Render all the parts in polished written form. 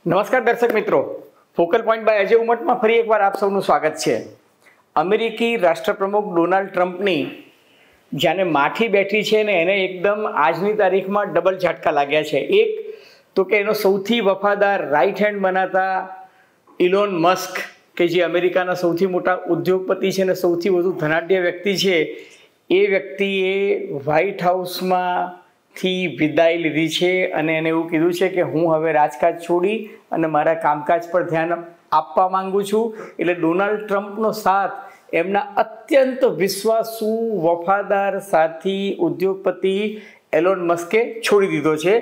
નમસ્કાર દર્શક મિત્રો, ફોકલ પોઈન્ટ બાય અજય ઉમટમાં ફરી એકવાર આપ સૌનું સ્વાગત છે। અમેરિકી રાષ્ટ્રપ્રમુખ ડોનાલ્ડ ટ્રમ્પની જાણે માઠી બેઠી છે ને એને એકદમ આજની તારીખમાં ડબલ ઝાટકા લાગ્યા છે। એક તો કે એનો સૌથી વફાદાર રાઈટ હેન્ડ બનાતા ઇલોન મસ્ક કે જે અમેરિકાના સૌથી મોટા ઉદ્યોગપતિ છે અને સૌથી વધુ ધનાઢ્ય વ્યક્તિ છે, એ વ્યક્તિએ વ્હાઇટ હાઉસમાંથી વિદાય લીધી છે અને એને એવું કીધું છે કે હું હવે રાજકાજ છોડી અને મારા કામકાજ પર ધ્યાન આપવા માંગુ છું। એટલે ડોનાલ્ડ ટ્રમ્પનો સાથ એમના અત્યંત વિશ્વાસુ વફાદાર સાથી ઉદ્યોગપતિ એલોન મસ્કે છોડી દીધો છે।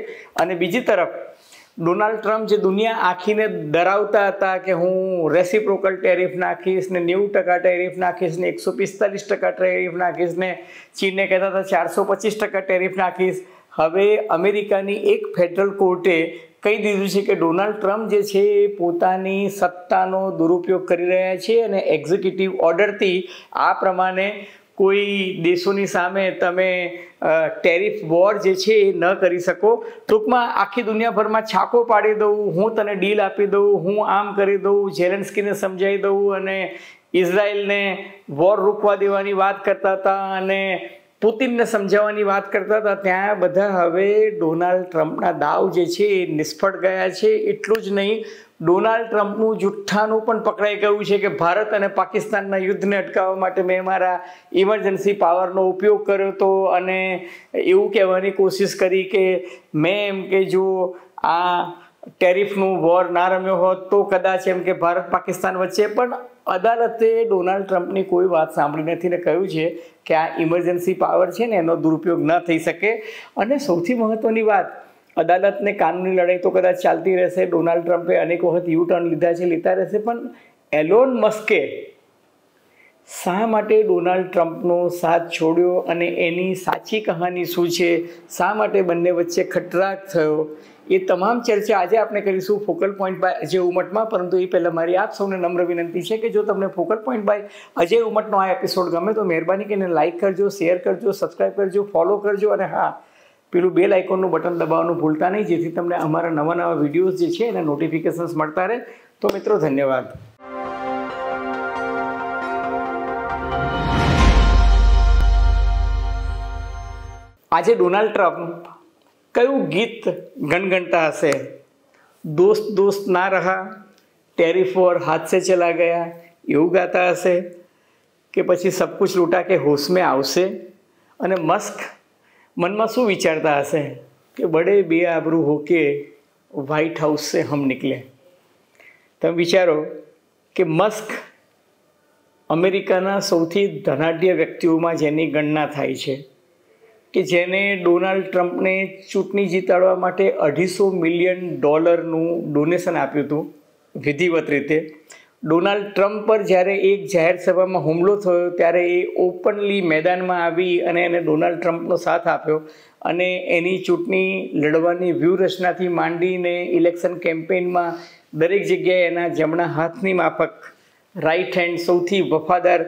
અને બીજી તરફ ડોનાલ્ડ ટ્રમ્પ જે દુનિયા આખીને ડરાવતા હતા કે હું રેસિપ્રોકલ ટેરિફ નાખીશ ને 90% ટેરિફ નાખીશ ને 145% ટેરિફ નાખીશ ને ચીનને કહેતા હતા 425% ટેરિફ નાખીશ, હવે અમેરિકાની એક ફેડરલ કોર્ટે કહી દીધું છે કે ડોનાલ્ડ ટ્રમ્પ જે છે એ પોતાની સત્તાનો દુરુપયોગ કરી રહ્યા છે અને એક્ઝિક્યુટિવ ઓર્ડરથી આ પ્રમાણે કોઈ દેશોની સામે તમે ટેરિફ વોર જે છે એ ન કરી શકો। ટૂંકમાં આખી દુનિયાભરમાં છાકો પાડી દઉં, હું તને ડીલ આપી દઉં, હું આમ કરી દઉં, ઝેલેન્સ્કીને સમજાવી દઉં અને ઇઝરાયલને વોર રોકવા દેવાની વાત કરતા હતા અને પુતિનને સમજાવવાની વાત કરતા હતા, ત્યાં બધા હવે ડોનાલ્ડ ટ્રમ્પના દાવ જે છે એ નિષ્ફળ ગયા છે। એટલું જ નહીં, ડોનાલ્ડ ટ્રમ્પનું જુઠ્ઠાનું પણ પકડાઈ ગયું છે કે ભારત અને પાકિસ્તાનના યુદ્ધને અટકાવવા માટે મેં મારા ઇમરજન્સી પાવરનો ઉપયોગ કર્યો હતો અને એવું કહેવાની કોશિશ કરી કે મેં એમ કે જો આ ટેરિફનું વોર ના રમ્યો હોત તો કદાચ એમ કે ભારત પાકિસ્તાન વચ્ચે, પણ અદાલતે ડોનાલ્ડ ટ્રમ્પની કોઈ વાત સાંભળી નથી ને કહ્યું છે કે આ ઇમરજન્સી પાવર છે ને એનો દુરુપયોગ ન થઈ શકે। અને સૌથી મહત્ત્વની વાત, અદાલતને કાનૂની લડાઈ તો કદાચ ચાલતી રહેશે, ડોનાલ્ડ ટ્રમ્પે અનેક વખત યુ ટર્ન લીધા છે, લેતા રહેશે, પણ એલોન મસ્કે શા માટે ડોનાલ્ડ ટ્રમ્પનો સાથ છોડ્યો અને એની સાચી કહાની શું છે, શા માટે બંને વચ્ચે ખટરાગ થયો, એ તમામ ચર્ચા આજે આપણે કરીશું ફોકલ પોઈન્ટ બાય અજય ઉમટમાં। પરંતુ એ પહેલાં મારી આપ સૌને નમ્ર વિનંતી છે કે જો તમને ફોકલ પોઈન્ટ બાય અજય ઉમટનો આ એપિસોડ ગમે તો મહેરબાની કરીને લાઇક કરજો, શેર કરજો, સબસ્ક્રાઈબ કરજો, ફોલો કરજો અને હા, પેલું બેલ આઇકોનનું બટન દબાવવાનું ભૂલતા નહીં, જેથી તમને અમારા નવા વિડીયોઝ જે છે એના નોટિફિકેશન્સ મળતા રહે। તો મિત્રો, ધન્યવાદ। આજે ડોનાલ્ડ ટ્રમ્પ કયું ગીત ગણગણતા હશે? દોસ્ત દોસ્ત ના રહા, ટેરિફ વોર હાથ સે ચલા ગયા, એવું ગાતા હશે કે પછી સબ કુછ લૂટા કે હોશ મેં આવશે? અને મસ્ક મનમાં શું વિચારતા હશે કે બડે બેઆબરૂ હોકે વ્હાઇટ હાઉસ સે હમ નિકલે? તમે વિચારો કે મસ્ક અમેરિકાના સૌથી ધનાઢ્ય વ્યક્તિઓમાં જેની ગણના થાય છે, કે જેને ડોનાલ્ડ ટ્રમ્પને ચૂંટણી જીતાડવા માટે $250 મિલિયન ડોનેશન આપ્યું હતું વિધિવત રીતે। ડોનાલ્ડ ટ્રમ્પ પર જ્યારે એક જાહેર સભામાં હુમલો થયો ત્યારે એ ઓપનલી મેદાનમાં આવી અને એને ડોનાલ્ડ ટ્રમ્પનો સાથ આપ્યો અને એની ચૂંટણી લડવાની વ્યૂહરચનાથી માંડીને ઇલેક્શન કેમ્પેઇનમાં દરેક જગ્યાએ એના જમણા હાથની માફક રાઈટ હેન્ડ સૌથી વફાદાર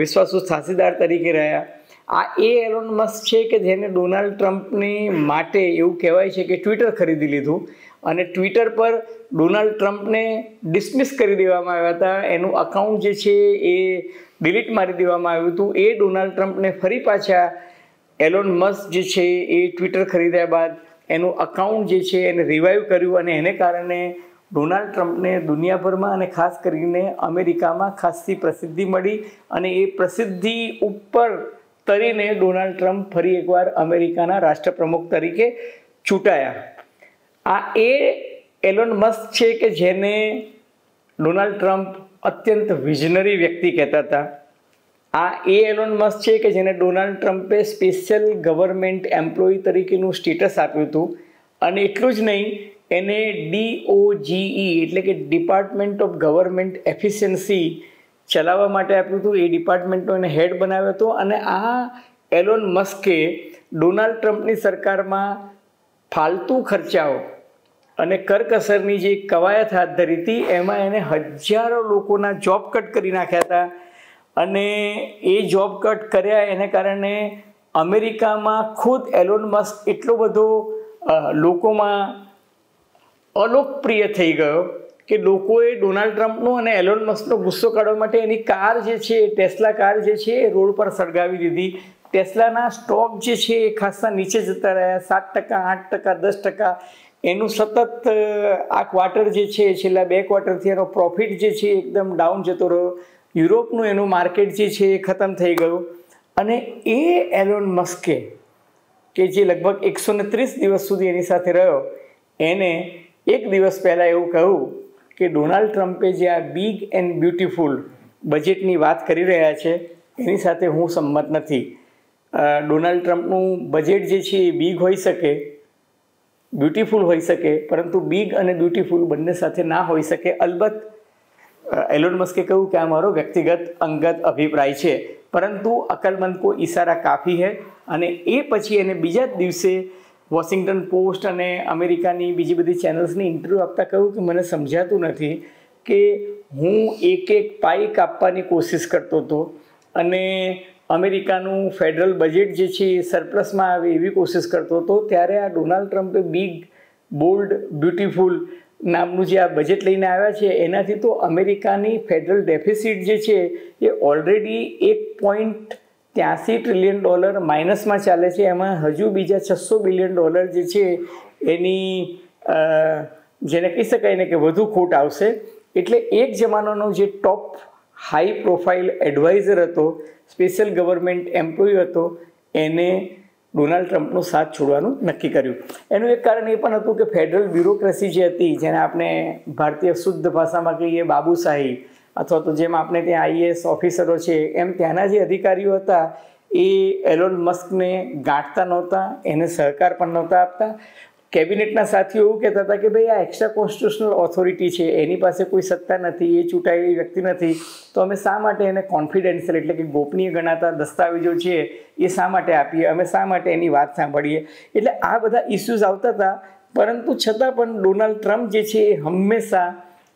વિશ્વાસુ સાથીદાર તરીકે રહ્યા। આ એ એલોન મસ્ક છે કે જેને ડોનાલ્ડ ટ્રમ્પની માટે એવું કહેવાય છે કે ટ્વિટર ખરીદી લીધું અને ટ્વિટર પર ડોનાલ્ડ ટ્રમ્પને ડિસમિસ કરી દેવામાં આવ્યા હતા, એનું અકાઉન્ટ જે છે એ ડિલીટ મારી દેવામાં આવ્યું હતું। એ ડોનાલ્ડ ટ્રમ્પને ફરી પાછા એલોન મસ્ક જે છે એ ટ્વિટર ખરીદ્યા બાદ એનું અકાઉન્ટ જે છે એને રિવાઇવ કર્યું અને એને કારણે ડોનાલ્ડ ટ્રમ્પને દુનિયાભરમાં અને ખાસ કરીને અમેરિકામાં ખાસી પ્રસિદ્ધિ મળી અને એ પ્રસિદ્ધિ ઉપર તરીને ડોનાલ્ડ ટ્રમ્પ ફરી એકવાર અમેરિકાના રાષ્ટ્રપ્રમુખ તરીકે ચૂંટાયા। આ એ એલોન મસ્ક છે કે જેને ડોનાલ્ડ ટ્રમ્પ અત્યંત વિઝનરી વ્યક્તિ કહેતા હતા। આ એ એલોન મસ્ક છે કે જેને ડોનાલ્ડ ટ્રમ્પે સ્પેશિયલ ગવર્મેન્ટ એમ્પ્લોયી તરીકેનું સ્ટેટસ આપ્યું હતું અને એટલું જ નહીં, એને DOGE એટલે કે ડિપાર્ટમેન્ટ ઓફ ગવર્મેન્ટ એફિશિયન્સી ચલાવવા માટે આપ્યું હતું, એ ડિપાર્ટમેન્ટનો એને હેડ બનાવ્યો હતો। અને આ એલોન મસ્કે ડોનાલ્ડ ટ્રમ્પની સરકારમાં ફાલતુ ખર્ચાઓ અને કરકસરની જે કવાયત હાથ ધરી હતી એમાં એને હજારો લોકોના જોબ કટ કરી નાખ્યા હતા અને એ જોબ કટ કર્યા એને કારણે અમેરિકામાં ખુદ એલોન મસ્ક એટલો બધો લોકોમાં અલોકપ્રિય થઈ ગયો કે લોકોએ ડોનાલ્ડ ટ્રમ્પનો અને એલોન મસ્કનો ગુસ્સો કાઢવા માટે એની કાર જે છે, ટેસ્લા કાર જે છે એ રોડ પર સળગાવી દીધી. ટેસ્લાના સ્ટોક જે છે એ ખાસા નીચે જતા રહ્યા, 7%, 8%, 10%. એનું સતત આ ક્વાર્ટર જે છે, છેલ્લા 2 ક્વાર્ટરથી એનો પ્રોફિટ જે છે એકદમ ડાઉન જતો રહ્યો. યુરોપનું એનું માર્કેટ જે છે એ ખતમ થઈ ગયું. અને એ એલોન મસ્કે કે જે લગભગ 130 દિવસ સુધી એની સાથે રહ્યો, એને એક દિવસ પહેલાં એવું કહ્યું કે ડોનાલ્ડ ટ્રમ્પે જે આ બિગ એન્ડ બ્યુટિફુલ બજેટની વાત કરી રહ્યા છે એની સાથે હું સંમત નથી. ડોનાલ્ડ ટ્રમ્પનું બજેટ જે છે એ બિગ હોઈ શકે, બ્યુટિફુલ હોઈ શકે, પરંતુ બિગ અને બ્યુટિફુલ બંને સાથે ના હોઈ શકે. અલબત્ત એલોન મસ્કે કહ્યું કે આ મારો વ્યક્તિગત અંગત અભિપ્રાય છે, પરંતુ અકલમંદ કો ઈશારા કાફી હૈ. અને એ પછી એને બીજા જ દિવસે વોશિંગ્ટન પોસ્ટ અને અમેરિકાની બીજી બધી ચેનલ્સની ઇન્ટરવ્યૂ આપતા કહ્યું કે મને સમજાતું નથી કે હું એક પાઈ કાપવાની કોશિશ કરતો હતો અને અમેરિકાનું ફેડરલ બજેટ જે છે એ સરપ્લસમાં આવે એવી કોશિશ કરતો હતો, ત્યારે આ ડોનાલ્ડ ટ્રમ્પે બિગ, બોલ્ડ, બ્યુટિફુલ નામનું જે આ બજેટ લઈને આવ્યા છે એનાથી તો અમેરિકાની ફેડરલ ડેફિસિટ જે છે એ ઓલરેડી $1.83 ટ્રિલિયન માઇનસમાં ચાલે છે. એમાં હજુ બીજા $600 બિલિયન જે છે એની જેને કહી શકાય ને કે વધુ ખોટ આવશે. એટલે એક જમાનાનો જે ટોપ હાઈ પ્રોફાઇલ એડવાઇઝર હતો, સ્પેશિયલ ગવર્મેન્ટ એમ્પ્લોય હતો, એને ડોનાલ્ડ ટ્રમ્પનો સાથ છોડવાનું નક્કી કર્યું. એનું એક કારણ એ પણ હતું કે ફેડરલ બ્યુરોક્રેસી જે હતી, જેને આપણે ભારતીય શુદ્ધ ભાષામાં કહીએ બાબુશાહી, અથવા તો જેમ આપણે ત્યાં IAS ઓફિસરો છે એમ ત્યાંના જે અધિકારીઓ હતા એ એલોન મસ્કને ગાંઠતા નહોતા, એને સહકાર પણ નહોતા આપતા. કેબિનેટના સાથીઓ એવું કહેતા હતા કે ભાઈ આ એક્સ્ટ્રા કોન્સ્ટિટ્યુશનલ ઓથોરિટી છે, એની પાસે કોઈ સત્તા નથી, એ ચૂંટાયેલી વ્યક્તિ નથી, તો અમે શા માટે એને કોન્ફિડેન્શિયલ એટલે કે ગોપનીય ગણાતા દસ્તાવેજો છે એ શા માટે આપીએ, અમે શા માટે એની વાત સાંભળીએ. એટલે આ બધા ઇસ્યુઝ આવતા હતા. પરંતુ છતાં પણ ડોનાલ્ડ ટ્રમ્પ જે છે એ હંમેશા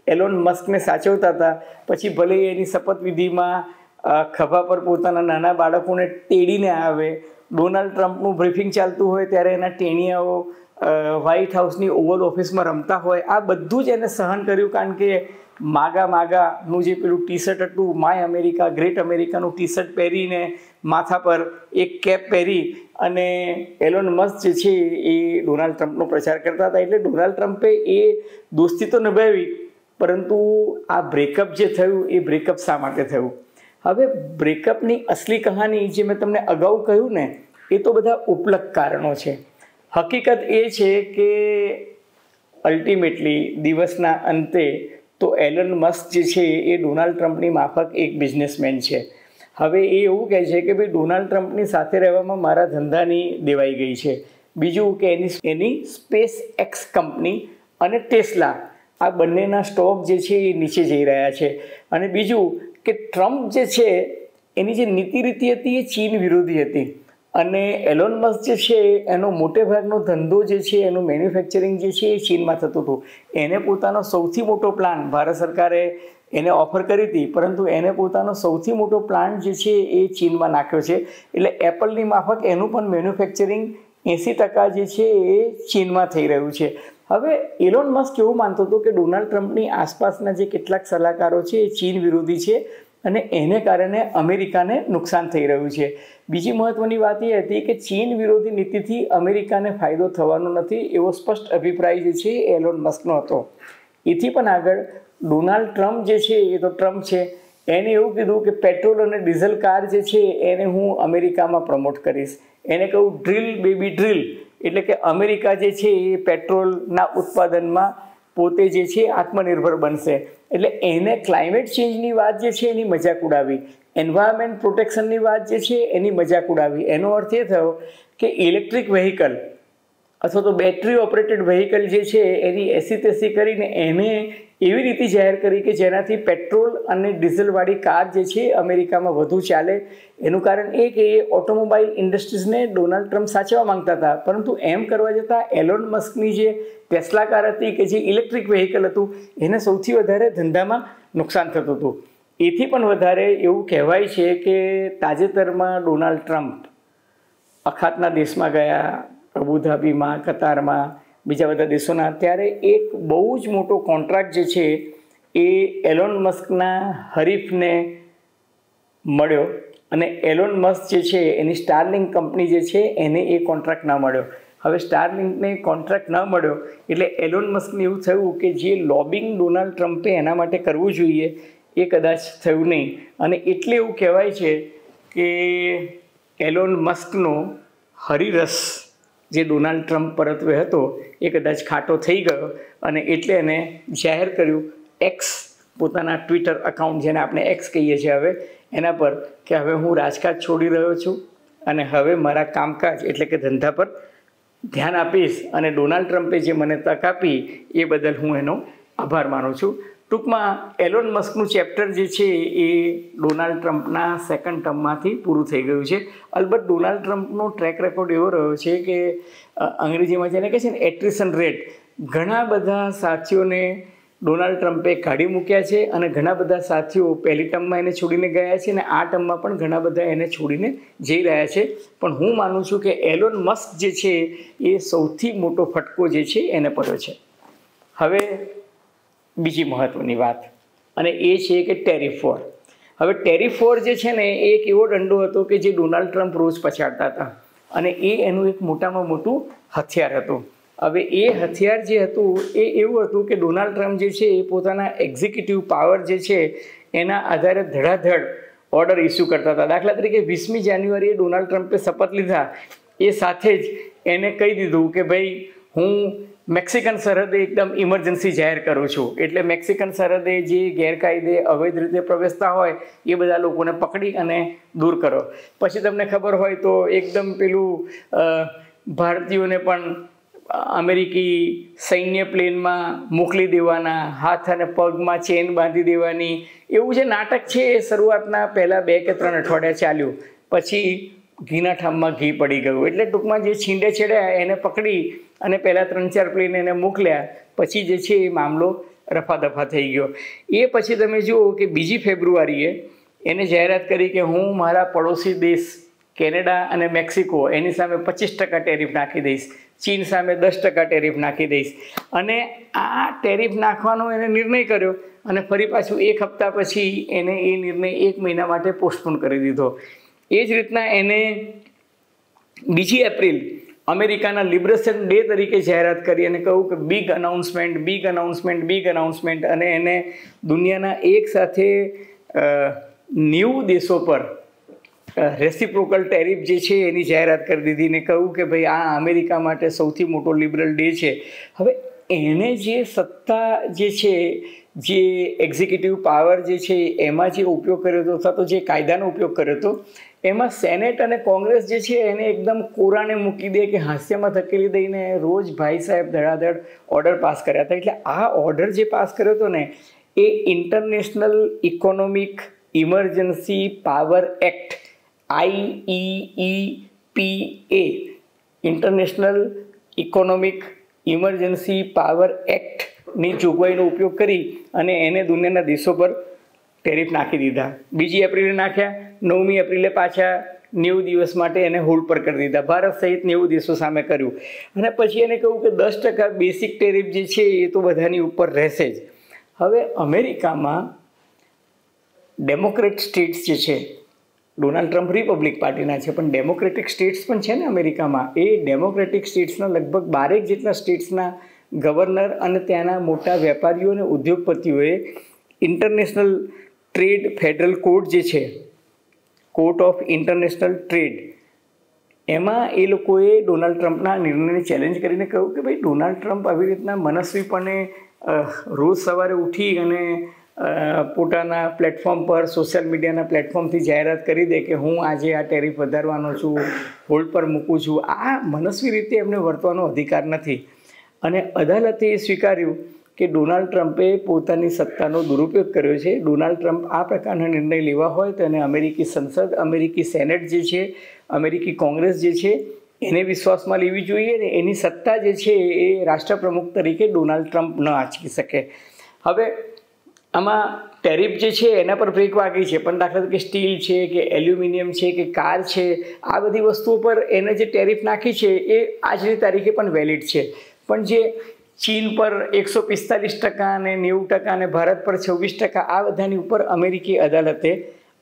એલોન મસ્કને સાચવતા હતા. પછી ભલે એની શપથવિધિમાં ખભા પર પોતાના નાના બાળકોને તેડીને આવે, ડોનાલ્ડ ટ્રમ્પનું બ્રીફિંગ ચાલતું હોય ત્યારે એના ટેણિયાઓ વ્હાઇટ હાઉસની ઓવલ ઓફિસમાં રમતા હોય, આ બધું જ એને સહન કર્યું. કારણ કે માગાનું જે પેલું ટી શર્ટ હતું, માય અમેરિકા, ગ્રેટ અમેરિકાનું ટી શર્ટ પહેરીને માથા પર એક કેપ પહેરી અને એલોન મસ્ક જે છે એ ડોનાલ્ડ ટ્રમ્પનો પ્રચાર કરતા હતા. એટલે ડોનાલ્ડ ટ્રમ્પે એ દોસ્તી તો નિભાવી, પરંતુ આ બ્રેકઅપ જે થયું એ બ્રેકઅપ શા માટે થયું? હવે બ્રેકઅપની અસલી કહાની જે મેં તમને અગાઉ કહ્યું ને, એ તો બધા ઉપલક કારણો છે. હકીકત એ છે કે અલ્ટિમેટલી દિવસના અંતે તો એલન મસ્ક જે છે એ ડોનાલ્ડ ટ્રમ્પની માફક એક બિઝનેસમેન છે. હવે એ એવું કહે છે કે ભાઈ ડોનાલ્ડ ટ્રમ્પની સાથે રહેવામાં મારા ધંધાની દેવાઈ ગઈ છે. બીજું કે એની સ્પેસ એક્સ કંપની અને ટેસ્લા, આ બંનેના સ્ટોક જે છે એ નીચે જઈ રહ્યા છે. અને બીજું કે ટ્રમ્પ જે છે એની જે નીતિ રીતિ હતી એ ચીન વિરોધી હતી. અને એલોન મસ્ક જે છે એનો મોટે ભાગનો ધંધો જે છે એનું મેન્યુફેક્ચરિંગ જે છે એ ચીનમાં થતું હતું. એને પોતાનો સૌથી મોટો પ્લાન ભારત સરકારે એને ઓફર કરી હતી, પરંતુ એને પોતાનો સૌથી મોટો પ્લાન્ટ જે છે એ ચીનમાં નાખ્યો છે. એટલે એપલની માફક એનું પણ મેન્યુફેક્ચરિંગ 80% જે છે એ ચીનમાં થઈ રહ્યું છે. હવે એલોન મસ્ક એવું માનતો હતો કે ડોનાલ્ડ ટ્રમ્પની આસપાસના જે કેટલાક સલાહકારો છે એ ચીન વિરોધી છે અને એને કારણે અમેરિકાને નુકસાન થઈ રહ્યું છે. બીજી મહત્ત્વની વાત એ હતી કે ચીન વિરોધી નીતિથી અમેરિકાને ફાયદો થવાનો નથી, એવો સ્પષ્ટ અભિપ્રાય જે છે એલોન મસ્કનો હતો. એથી પણ આગળ ડોનાલ્ડ ટ્રમ્પ જે છે એ તો ટ્રમ્પ છે, એને એવું કીધું કે પેટ્રોલ અને ડીઝલ કાર જે છે એને હું અમેરિકામાં પ્રમોટ કરીશ. એને કહું ડ્રીલ બેબી ડ્રીલ, એટલે કે અમેરિકા જે છે એ પેટ્રોલના ઉત્પાદનમાં પોતે જે છે આત્મનિર્ભર બનશે. એટલે એને ક્લાઇમેટ ચેન્જની વાત જે છે એની મજાક ઉડાવી, એન્વાયરમેન્ટ પ્રોટેક્શનની વાત જે છે એની મજાક ઉડાવી. એનો અર્થ એ થયો કે ઇલેક્ટ્રિક વ્હીકલ અથવા તો બેટરી ઓપરેટેડ વ્હીકલ જે છે એની એસી તેસી કરીને એને એવી રીતે જાહેર કરી કે જેનાથી પેટ્રોલ અને ડીઝલવાળી કાર જે છે અમેરિકામાં વધુ ચાલે. એનું કારણ એ કે એ ઓટોમોબાઈલ ઇન્ડસ્ટ્રીઝને ડોનાલ્ડ ટ્રમ્પ સાચવવા માંગતા હતા, પરંતુ એમ કરવા જતાં એલોન મસ્કની જે ટેસ્લા કાર હતી કે જે ઇલેક્ટ્રિક વ્હીકલ હતું એને સૌથી વધારે ધંધામાં નુકસાન થતું હતું. એથી પણ વધારે એવું કહેવાય છે કે તાજેતરમાં ડોનાલ્ડ ટ્રમ્પ અખાતના દેશમાં ગયા, અબુધાબીમાં, કતારમાં, બીજા બધા દેશોના, ત્યારે એક બહુ જ મોટો કોન્ટ્રાક્ટ જે છે એ એલોન મસ્કના હરીફને મળ્યો અને એલોન મસ્ક જે છે એની સ્ટારલિંક કંપની જે છે એને એ કોન્ટ્રાક્ટ ન મળ્યો. હવે સ્ટારલિંકને કોન્ટ્રાક્ટ ન મળ્યો એટલે એલોન મસ્કને એવું થયું કે જે લોબિંગ ડોનાલ્ડ ટ્રમ્પે એના માટે કરવું જોઈએ એ કદાચ થયું નહીં. અને એટલે એવું કહેવાય છે કે એલોન મસ્કનો હરિરસ જે ડોનાલ્ડ ટ્રમ્પ પરત્વે હતો એ કદાચ ખાટો થઈ ગયો અને એટલે એને જાહેર કર્યું એક્સ, પોતાના ટ્વિટર અકાઉન્ટ જેને આપણે એક્સ કહીએ છીએ હવે, એના પર કે હવે હું રાજકાજ છોડી રહ્યો છું અને હવે મારા કામકાજ એટલે કે ધંધા પર ધ્યાન આપીશ અને ડોનાલ્ડ ટ્રમ્પે જે મને તક આપી એ બદલ હું એનો આભાર માનું છું. ટૂંકમાં એલોન મસ્કનું ચેપ્ટર જે છે એ ડોનાલ્ડ ટ્રમ્પના સેકન્ડ ટર્મમાંથી પૂરું થઈ ગયું છે. અલબત્ત ડોનાલ્ડ ટ્રમ્પનો ટ્રેક રેકોર્ડ એવો રહ્યો છે કે અંગ્રેજીમાં જેને કહે છે ને એટ્રિશન રેટ, ઘણા બધા સાથીઓને ડોનાલ્ડ ટ્રમ્પે કાઢી મૂક્યા છે અને ઘણા બધા સાથીઓ પહેલી ટર્મમાં એને છોડીને ગયા છે અને આ ટર્મમાં પણ ઘણા બધા એને છોડીને જઈ રહ્યા છે. પણ હું માનું છું કે એલોન મસ્ક જે છે એ સૌથી મોટો ફટકો જે છે એને પડ્યો છે. હવે બીજી મહત્ત્વની વાત અને એ છે કે ટેરિફ વોર. હવે ટેરિફ વોર જે છે ને એ એક એવો દંડો હતો કે જે ડોનાલ્ડ ટ્રમ્પ રોજ પછાડતા હતા અને એ એનું એક મોટામાં મોટું હથિયાર હતું. હવે એ હથિયાર જે હતું એ એવું હતું કે ડોનાલ્ડ ટ્રમ્પ જે છે એ પોતાના એક્ઝિક્યુટિવ પાવર જે છે એના આધારે ધડાધડ ઓર્ડર ઇસ્યુ કરતા હતા. દાખલા તરીકે 20મી જાન્યુઆરીએ ડોનાલ્ડ ટ્રમ્પે શપથ લીધા એ સાથે જ એને કહી દીધું કે ભાઈ હું મેક્સિકન સરહદે એકદમ ઇમરજન્સી જાહેર કરું છું, એટલે મેક્સિકન સરહદે જે ગેરકાયદે અવૈધ રીતે પ્રવેશતા હોય એ બધા લોકોને પકડી અને દૂર કરો. પછી તમને ખબર હોય તો એકદમ પેલું ભારતીયોને પણ અમેરિકી સૈન્ય પ્લેનમાં મોકલી દેવાના, હાથ અને પગમાં ચેન બાંધી દેવાની, એવું જે નાટક છે એ શરૂઆતના પહેલાં 2 કે 3 અઠવાડિયા ચાલ્યું. પછી ઘીના ઠામમાં ઘી પડી ગયું. એટલે ટૂંકમાં જે છીંડે છેડ્યા એને પકડી અને પહેલાં 3-4 પ્લેન એને મોકલ્યા. પછી જે છે એ મામલો રફાદફા થઈ ગયો. એ પછી તમે જુઓ કે 2 ફેબ્રુઆરીએ એને જાહેરાત કરી કે હું મારા પડોશી દેશ કેનેડા અને મેક્સિકો એની સામે 25% ટેરિફ નાખી દઈશ, ચીન સામે 10% ટેરિફ નાખી દઈશ. અને આ ટેરિફ નાખવાનો એને નિર્ણય કર્યો અને ફરી પાછું 1 હપ્તા પછી એને એ નિર્ણય 1 મહિના માટે પોસ્ટપોન કરી દીધો. એ જ રીતના એને 2 એપ્રિલ અમેરિકાના લિબરેશન ડે તરીકે જાહેરાત કરી અને કહ્યું કે બિગ અનાઉન્સમેન્ટ, અને એને દુનિયાના એક સાથે 90 દેશો પર રેસિપ્રોકલ ટેરિફ જે છે એની જાહેરાત કરી દીધી ને કહ્યું કે ભાઈ આ અમેરિકા માટે સૌથી મોટો લિબરલ ડે છે. હવે એને જે સત્તા જે છે, જે એક્ઝિક્યુટિવ પાવર જે છે એમાં જે ઉપયોગ કર્યો હતો અથવા તો જે કાયદાનો ઉપયોગ કર્યો હતો એમાં સેનેટ અને કોંગ્રેસ જે છે એને એકદમ કોરાને મૂકી દે કે હાસ્યમાં ધકેલી દઈને રોજ ભાઈ સાહેબ ધડાધડ ઓર્ડર પાસ કર્યા હતા. એટલે આ ઓર્ડર જે પાસ કર્યો હતો ને એ international economic emergency power act IEEPA, international economic emergency power એક્ટની જોગવાઈનો ઉપયોગ કરી અને એને દુનિયાના દેશો પર ટેરિફ નાખી દીધા. 2 એપ્રિલે નાખ્યા, 9મી એપ્રિલે પાછા 90 દિવસ માટે એને હોલ્ડ પર કરી દીધા. ભારત સહિત 90 દેશો સામે કર્યું અને પછી એને કહ્યું કે 10% બેસિક ટેરિફ જે છે એ તો બધાની ઉપર રહેશે જ. હવે અમેરિકામાં ડેમોક્રેટ સ્ટેટ્સ જે છે, ડોનાલ્ડ ટ્રમ્પ રિપબ્લિક પાર્ટીના છે પણ ડેમોક્રેટિક સ્ટેટ્સ પણ છે ને અમેરિકામાં, એ ડેમોક્રેટિક સ્ટેટ્સના લગભગ 12 જેટલા સ્ટેટ્સના ગવર્નર અને ત્યાંના મોટા વેપારીઓ અને ઉદ્યોગપતિઓએ ઇન્ટરનેશનલ ટ્રેડ ફેડરલ કોર્ટ જે છે, કોર્ટ ઓફ ઇન્ટરનેશનલ ટ્રેડ, એમાં એ લોકોએ ડોનાલ્ડ ટ્રમ્પના નિર્ણયને ચેલેન્જ કરીને કહ્યું કે ભાઈ ડોનાલ્ડ ટ્રમ્પ આવી રીતના મનસ્વીપણે રોજ સવારે ઉઠી અને પોતાના પ્લેટફોર્મ પર, સોશિયલ મીડિયાના પ્લેટફોર્મથી જાહેરાત કરી દે કે હું આજે આ ટેરિફ વધારવાનો છું, હોલ્ડ પર મૂકું છું. આ મનસ્વી રીતે એમને વર્તવાનો અધિકાર નથી. અને અદાલતે એ સ્વીકાર્યું કે ડોનાલ્ડ ટ્રમ્પે પોતાની સત્તાનો દુરુપયોગ કર્યો છે. ડોનાલ્ડ ટ્રમ્પ આ પ્રકારના નિર્ણય લેવા હોય તો એને અમેરિકી સંસદ, અમેરિકી સેનેટ જે છે, અમેરિકી કોંગ્રેસ જે છે એને વિશ્વાસમાં લેવી જોઈએ ને એની સત્તા જે છે એ રાષ્ટ્રપ્રમુખ તરીકે ડોનાલ્ડ ટ્રમ્પ ન આંચકી શકે. હવે આમાં ટેરિફ જે છે એના પર બ્રેક વાગી છે, પણ દાખલા તરીકે સ્ટીલ છે કે એલ્યુમિનિયમ છે કે કાર છે, આ બધી વસ્તુઓ પર એને જે ટેરિફ નાખી છે એ આજની તારીખે પણ વેલિડ છે. પણ જે ચીન પર 145% અને 90% અને ભારત પર 26%, આ બધાની ઉપર અમેરિકી અદાલતે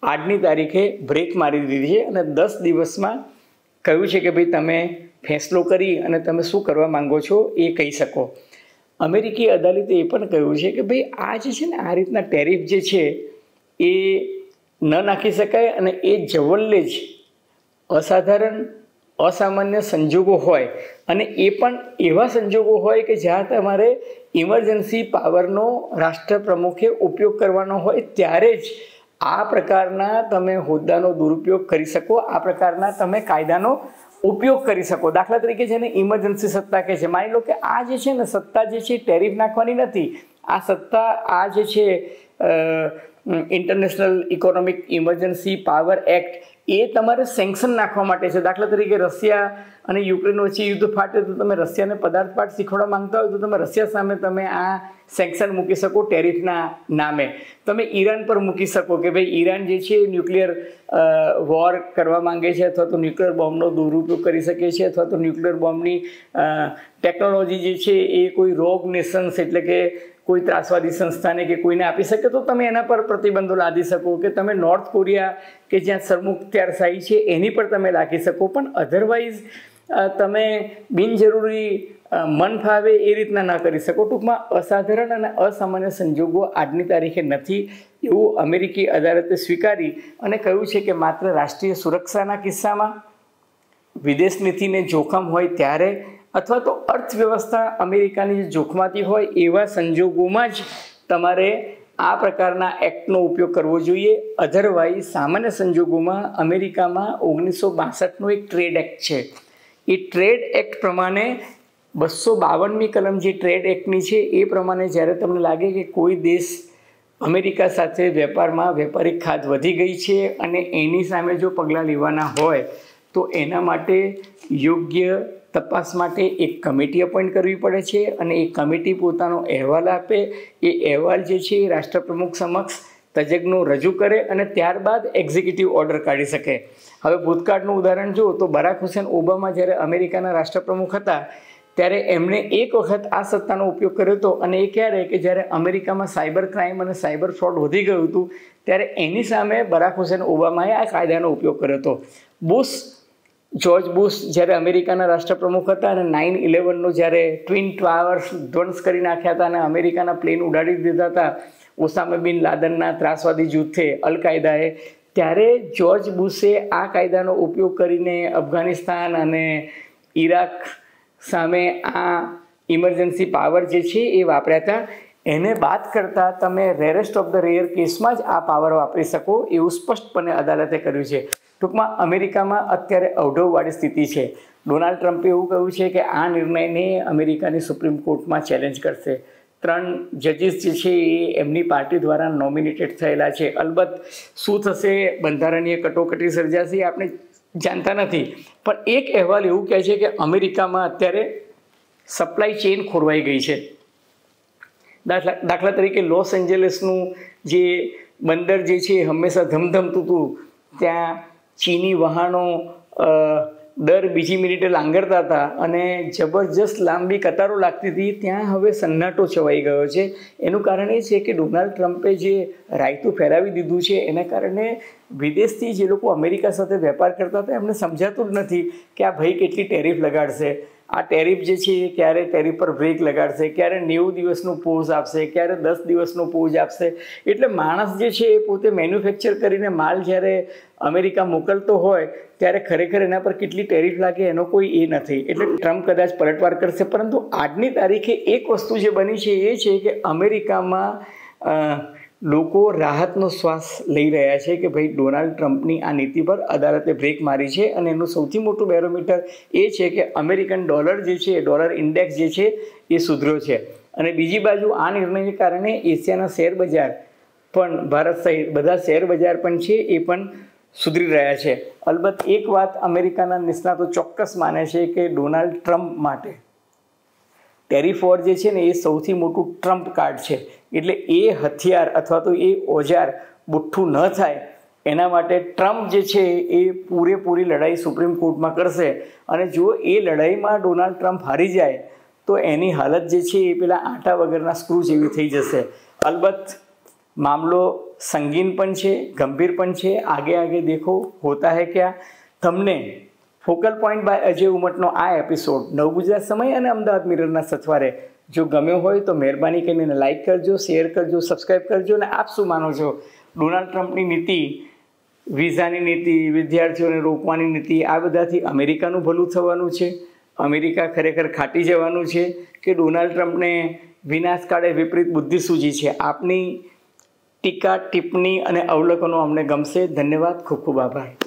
આજની તારીખે બ્રેક મારી દીધી છે અને 10 દિવસમાં કહ્યું છે કે ભાઈ તમે ફેંસલો કરી અને તમે શું કરવા માંગો છો એ કહી શકો. અમેરિકી અદાલતે એ પણ કહ્યું છે કે ભાઈ આ જે છે ને, આ રીતના ટેરિફ જે છે એ ન નાખી શકાય અને એ જવલ્લે જ અસાધારણ અસામાન્ય સંજોગો હોય અને એ પણ એવા સંજોગો હોય કે જ્યાં તમારે ઇમરજન્સી પાવરનો રાષ્ટ્રપ્રમુખે ઉપયોગ કરવાનો હોય ત્યારે જ આ પ્રકારના તમે હોદ્દાનો દુરુપયોગ કરી શકો, આ પ્રકારના તમે કાયદાનો ઉપયોગ કરી શકો. દાખલા તરીકે જેને ઇમરજન્સી સત્તા કહે છે, માની લો કે આ જે છે ને સત્તા જે છે ટેરિફ નાખવાની નથી, આ સત્તા આ જે છે international economic emergency power act એ તમારે સેન્કશન નાખવા માટે છે. દાખલા તરીકે રશિયા અને યુક્રેન વચ્ચે યુદ્ધ ફાટે તો તમે રશિયાને પદાર્થ પાઠ શીખવાડવા માંગતા હોય તો તમે રશિયા સામે તમે આ સેન્કશન મૂકી શકો ટેરિફના નામે. તમે ઈરાન પર મૂકી શકો કે ભાઈ ઈરાન જે છે ન્યુક્લિયર વોર કરવા માંગે છે અથવા તો ન્યુક્લિયર બોમ્બનો દુરુપયોગ કરી શકે છે અથવા તો ન્યુક્લિયર બોમ્બની ટેકનોલોજી જે છે એ કોઈ રોગ નેશન્સ એટલે કે કોઈ ત્રાસવાદી સંસ્થાને કે કોઈને આપી શકે તો તમે એના પર પ્રતિબંધો લાદી શકો, કે તમે નોર્થ કોરિયા કે જ્યાં સરમુખત્યારશાહી છે એની પર તમે રાખી શકો. પણ અધરવાઇઝ તમે બિનજરૂરી મન ફાવે એ રીતના ના કરી શકો. ટૂંકમાં અસાધારણ અને અસામાન્ય સંજોગો આજની તારીખે નથી એવું અમેરિકી અદાલતે સ્વીકારી અને કહ્યું છે કે માત્ર રાષ્ટ્રીય સુરક્ષાના કિસ્સામાં, વિદેશ નીતિને જોખમ હોય ત્યારે અથવા તો અર્થવ્યવસ્થા અમેરિકાની જે જોખમાતી હોય એવા સંજોગોમાં જ તમારે આ પ્રકારના એક્ટનો ઉપયોગ કરવો જોઈએ. અધરવાઇઝ સામાન્ય સંજોગોમાં અમેરિકામાં 1962નો એક ટ્રેડ એક્ટ છે. એ ટ્રેડ એક્ટ પ્રમાણે 252મી કલમ જે ટ્રેડ એક્ટની છે એ પ્રમાણે જ્યારે તમને લાગે કે કોઈ દેશ અમેરિકા સાથે વેપારમાં વેપારિક ખાધ વધી ગઈ છે અને એની સામે જો પગલાં લેવાના હોય તો એના માટે યોગ્ય તપાસ માટે એક કમિટી અપોઇન્ટ કરવી પડે છે અને એ કમિટી પોતાનો અહેવાલ આપે. એ અહેવાલ જે છે એ રાષ્ટ્રપ્રમુખ સમક્ષ તજજ્ઞો રજૂ કરે અને ત્યારબાદ એક્ઝિક્યુટિવ ઓર્ડર કાઢી શકે. હવે ભૂતકાળનું ઉદાહરણ જુઓ તો બરાક હુસેન ઓબામા જ્યારે અમેરિકાના રાષ્ટ્રપ્રમુખ હતા ત્યારે એમણે એક વખત આ સત્તાનો ઉપયોગ કર્યો હતો અને એ ક્યારે કે જ્યારે અમેરિકામાં સાયબર ક્રાઇમ અને સાયબર ફ્રોડ વધી ગયું હતું ત્યારે એની સામે બરાક હુસેન ઓબામાએ આ કાયદાનો ઉપયોગ કર્યો હતો. જોર્જ બુશ જ્યારે અમેરિકાના રાષ્ટ્રપ્રમુખ હતા અને 9/11નો જ્યારે ટ્વિન ટાવર્સ ધ્વંસ કરી નાખ્યા હતા અને અમેરિકાના પ્લેન ઉડાડી દીધા હતા ઓસામા બિન લાદનના ત્રાસવાદી જૂથે અલ-કાયદાએ, ત્યારે જોર્જ બુશે આ કાયદાનો ઉપયોગ કરીને અફઘાનિસ્તાન અને ઈરાક સામે આ ઇમરજન્સી પાવર જે છે એ વાપર્યા હતા. એને બાદ કરતાં તમે રેરેસ્ટ ઓફ ધ રેયર કેસમાં જ આ પાવર વાપરી શકો એવું સ્પષ્ટપણે અદાલતે કર્યું છે. ટૂંકમાં અમેરિકામાં અત્યારે અવઢવવાળી સ્થિતિ છે. ડોનાલ્ડ ટ્રમ્પે એવું કહ્યું છે કે આ નિર્ણયને અમેરિકાની સુપ્રીમ કોર્ટમાં ચેલેન્જ કરશે. 3 જજીસ જે છે એ એમની પાર્ટી દ્વારા નોમિનેટેડ થયેલા છે. અલબત્ત શું થશે, બંધારણીય કટોકટી સર્જાશે આપણે જાણતા નથી, પણ એક અહેવાલ એવું કહે છે કે અમેરિકામાં અત્યારે સપ્લાય ચેઇન ખોરવાઈ ગઈ છે. દાખલા તરીકે લોસ એન્જલસનું જે બંદર જે છે એ હંમેશા ધમધમતું હતું, ત્યાં ચીની વહાણો દર બીજી મિનિટે લાંગરતા હતા અને જબરજસ્ત લાંબી કતારો લાગતી હતી, ત્યાં હવે સન્નાટો છવાઈ ગયો છે. એનું કારણ એ છે કે ડોનાલ્ડ ટ્રમ્પે જે રાયતું ફેલાવી દીધું છે એના કારણે વિદેશથી જે લોકો અમેરિકા સાથે વેપાર કરતા હતા એમને સમજાતું જ નથી કે આ ભાઈ કેટલી ટેરિફ લગાડશે, આ ટેરિફ જે છે એ ક્યારે ટેરિફ પર બ્રેક લગાડશે, ક્યારે 90 દિવસનું પોઝ આપશે, ક્યારે 10 દિવસનું પોઝ આપશે. એટલે માણસ જે છે એ પોતે મેન્યુફેક્ચર કરીને માલ જ્યારે અમેરિકા મોકલતો હોય ત્યારે ખરેખર એના પર કેટલી ટેરિફ લાગે એનો કોઈ એ નથી. એટલે ટ્રમ્પ કદાચ પલટવાર કરશે, પરંતુ આજની તારીખે એક વસ્તુ જે બની છે એ છે કે અમેરિકામાં લોકો રાહતનો શ્વાસ લઈ રહ્યા છે કે ભાઈ ડોનાલ્ડ ટ્રમ્પની આ નીતિ પર અદાલતે બ્રેક મારી છે અને એનું સૌથી મોટું બેરોમીટર એ છે કે અમેરિકન ડોલર જે છે ડોલર ઇન્ડેક્સ જે છે એ સુધર્યો છે. અને બીજી બાજુ આ નિર્ણયને કારણે એશિયાના શેર બજાર પણ ભારત સહિત બધા શેર બજાર પણ છે એ પણ સુધરી રહ્યા છે. અલબત્ત એક વાત અમેરિકાના નિષ્ણાતો ચોક્કસ માને છે કે ડોનાલ્ડ ટ્રમ્પ માટે ટેરિફ વોર જે છે ને એ સૌથી મોટું ટ્રમ્પ કાર્ડ છે. એટલે એ હથિયાર અથવા તો એ ઓજાર બુઠ્ઠું ન થાય એના માટે ટ્રમ્પ જે છે એ પૂરેપૂરી લડાઈ સુપ્રીમ કોર્ટમાં કરશે અને જો એ લડાઈમાં ડોનાલ્ડ ટ્રમ્પ હારી જાય તો એની હાલત જે છે એ પેલા આટા વગરના સ્ક્રૂ જેવી થઈ જશે. અલબત્ત મામલો સંગીન પણ છે, ગંભીર પણ છે. આગે આગે દેખો હોતા હૈ ક્યા. તમને ફોકલ પોઈન્ટ બાય અજય ઉમટનો આ એપિસોડ નવગુજરાત સમય અને અમદાવાદ મિરરના સથવારે જો ગમ્યો હોય તો મહેરબાની કરીને લાઇક કરજો, શેર કરજો, સબસ્ક્રાઈબ કરજો. અને આપ શું માનો છો? ડોનાલ્ડ ટ્રમ્પની નીતિ, વિઝાની નીતિ, વિદ્યાર્થીઓને રોકવાની નીતિ, આ બધાથી અમેરિકાનું ભલું થવાનું છે? અમેરિકા ખરેખર ખાટી જવાનું છે કે ડોનાલ્ડ ટ્રમ્પને વિનાશકાળે વિપરીત બુદ્ધિ સૂજી છે? આપની ટીકા, ટિપ્પણી અને અવલોકનો અમને ગમશે. ધન્યવાદ, ખૂબ ખૂબ આભાર.